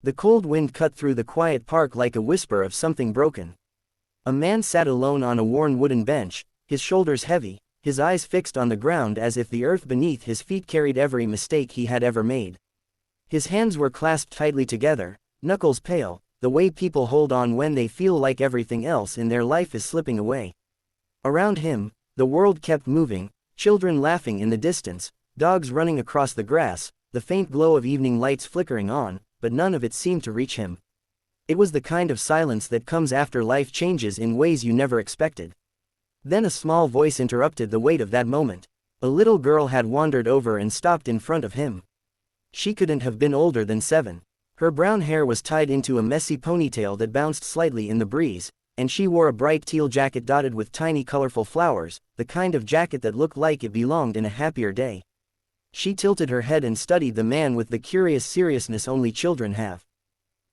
The cold wind cut through the quiet park like a whisper of something broken. A man sat alone on a worn wooden bench, his shoulders heavy, his eyes fixed on the ground as if the earth beneath his feet carried every mistake he had ever made. His hands were clasped tightly together, knuckles pale, the way people hold on when they feel like everything else in their life is slipping away. Around him, the world kept moving, children laughing in the distance, dogs running across the grass, the faint glow of evening lights flickering on, but none of it seemed to reach him. It was the kind of silence that comes after life changes in ways you never expected. Then a small voice interrupted the weight of that moment. A little girl had wandered over and stopped in front of him. She couldn't have been older than 7. Her brown hair was tied into a messy ponytail that bounced slightly in the breeze, and she wore a bright teal jacket dotted with tiny colorful flowers, the kind of jacket that looked like it belonged in a happier day. She tilted her head and studied the man with the curious seriousness only children have.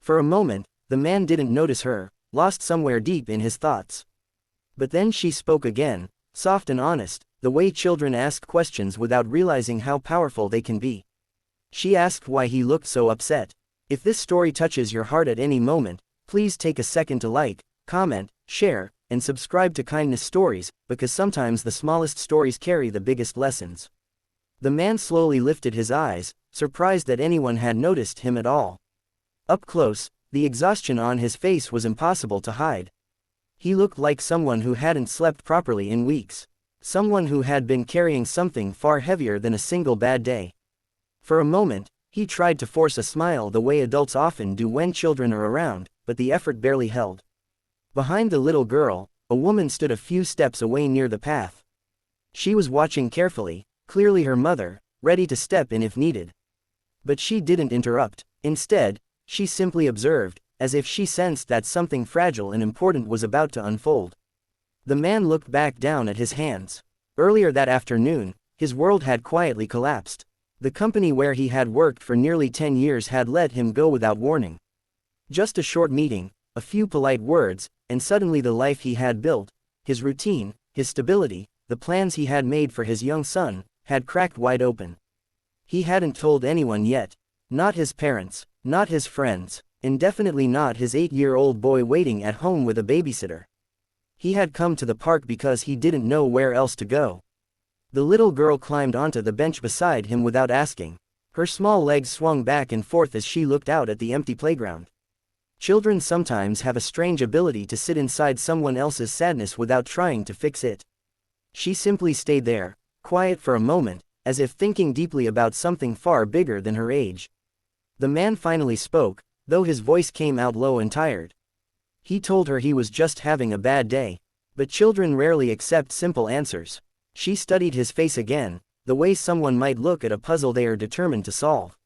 For a moment, the man didn't notice her, lost somewhere deep in his thoughts. But then she spoke again, soft and honest, the way children ask questions without realizing how powerful they can be. She asked why he looked so upset. If this story touches your heart at any moment, please take a second to like, comment, share, and subscribe to Kindness Stories, because sometimes the smallest stories carry the biggest lessons. The man slowly lifted his eyes, surprised that anyone had noticed him at all. Up close, the exhaustion on his face was impossible to hide. He looked like someone who hadn't slept properly in weeks. Someone who had been carrying something far heavier than a single bad day. For a moment, he tried to force a smile the way adults often do when children are around, but the effort barely held. Behind the little girl, a woman stood a few steps away near the path. She was watching carefully, clearly her mother, ready to step in if needed. But she didn't interrupt. Instead, she simply observed, as if she sensed that something fragile and important was about to unfold. The man looked back down at his hands. Earlier that afternoon, his world had quietly collapsed. The company where he had worked for nearly 10 years had let him go without warning. Just a short meeting, a few polite words, and suddenly the life he had built, his routine, his stability, the plans he had made for his young son, had cracked wide open. He hadn't told anyone yet. Not his parents, not his friends, and definitely not his 8-year-old boy waiting at home with a babysitter. He had come to the park because he didn't know where else to go. The little girl climbed onto the bench beside him without asking. Her small legs swung back and forth as she looked out at the empty playground. Children sometimes have a strange ability to sit inside someone else's sadness without trying to fix it. She simply stayed there, quiet for a moment, as if thinking deeply about something far bigger than her age. The man finally spoke, though his voice came out low and tired. He told her he was just having a bad day. But children rarely accept simple answers. She studied his face again, the way someone might look at a puzzle they are determined to solve.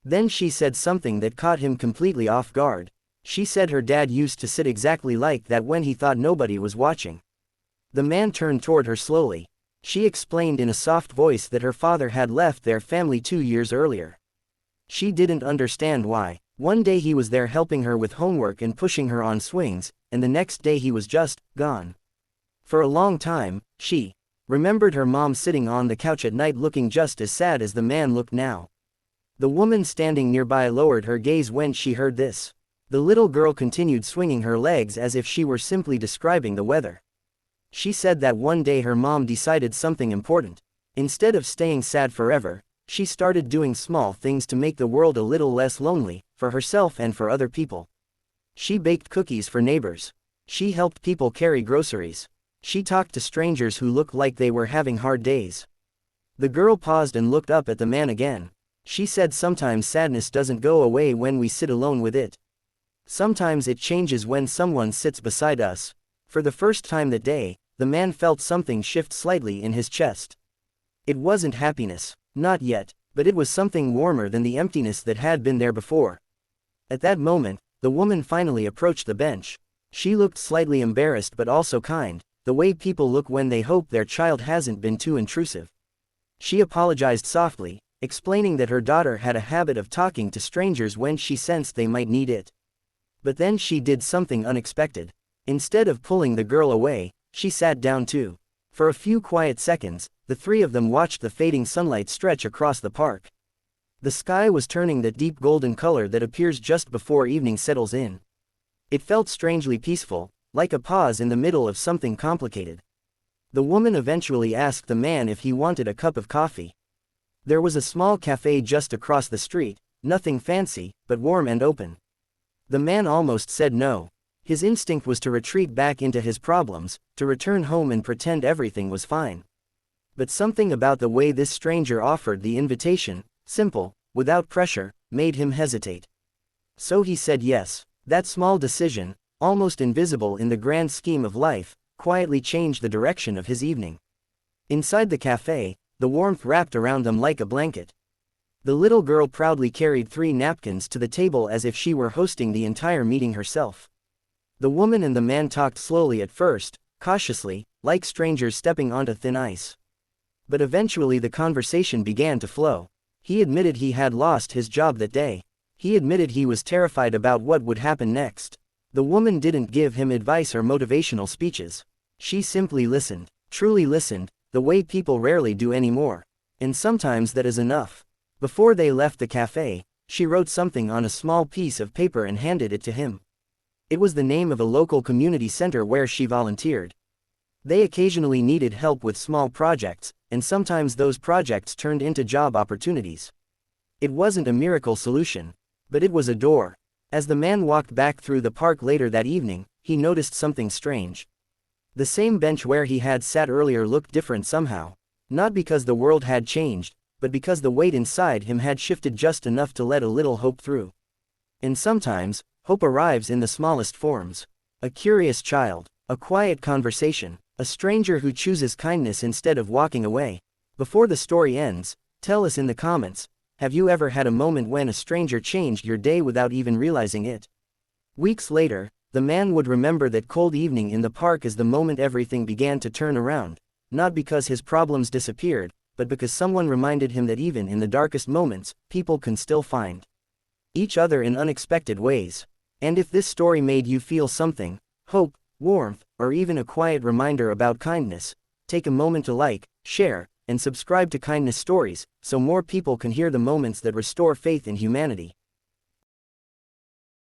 Then she said something that caught him completely off guard. She said her dad used to sit exactly like that when he thought nobody was watching. The man turned toward her slowly. She explained in a soft voice that her father had left their family 2 years earlier. She didn't understand why. One day he was there helping her with homework and pushing her on swings, and the next day he was just gone. For a long time, she remembered her mom sitting on the couch at night looking just as sad as the man looked now. The woman standing nearby lowered her gaze when she heard this. The little girl continued swinging her legs as if she were simply describing the weather. She said that one day her mom decided something important. Instead of staying sad forever, she started doing small things to make the world a little less lonely, for herself and for other people. She baked cookies for neighbors. She helped people carry groceries. She talked to strangers who looked like they were having hard days. The girl paused and looked up at the man again. She said sometimes sadness doesn't go away when we sit alone with it. Sometimes it changes when someone sits beside us. For the first time that day, the man felt something shift slightly in his chest. It wasn't happiness, not yet, but it was something warmer than the emptiness that had been there before. At that moment, the woman finally approached the bench. She looked slightly embarrassed but also kind, the way people look when they hope their child hasn't been too intrusive. She apologized softly, explaining that her daughter had a habit of talking to strangers when she sensed they might need it. But then she did something unexpected. Instead of pulling the girl away, she sat down too. For a few quiet seconds, the three of them watched the fading sunlight stretch across the park. The sky was turning that deep golden color that appears just before evening settles in. It felt strangely peaceful, like a pause in the middle of something complicated. The woman eventually asked the man if he wanted a cup of coffee. There was a small cafe just across the street, nothing fancy, but warm and open. The man almost said no. His instinct was to retreat back into his problems, to return home and pretend everything was fine. But something about the way this stranger offered the invitation, simple, without pressure, made him hesitate. So he said yes. That small decision, almost invisible in the grand scheme of life, quietly changed the direction of his evening. Inside the cafe, the warmth wrapped around them like a blanket. The little girl proudly carried 3 napkins to the table as if she were hosting the entire meeting herself. The woman and the man talked slowly at first, cautiously, like strangers stepping onto thin ice. But eventually the conversation began to flow. He admitted he had lost his job that day. He admitted he was terrified about what would happen next. The woman didn't give him advice or motivational speeches. She simply listened, truly listened, the way people rarely do anymore. And sometimes that is enough. Before they left the cafe, she wrote something on a small piece of paper and handed it to him. It was the name of a local community center where she volunteered. They occasionally needed help with small projects, and sometimes those projects turned into job opportunities. It wasn't a miracle solution, but it was a door. As the man walked back through the park later that evening, he noticed something strange. The same bench where he had sat earlier looked different somehow. Not because the world had changed, but because the weight inside him had shifted just enough to let a little hope through. And sometimes, hope arrives in the smallest forms. A curious child, a quiet conversation, a stranger who chooses kindness instead of walking away. Before the story ends, tell us in the comments, have you ever had a moment when a stranger changed your day without even realizing it? Weeks later, the man would remember that cold evening in the park as the moment everything began to turn around, not because his problems disappeared, but because someone reminded him that even in the darkest moments, people can still find each other in unexpected ways. And if this story made you feel something, hope, warmth, or even a quiet reminder about kindness, take a moment to like, share, and subscribe to Kindness Stories, so more people can hear the moments that restore faith in humanity.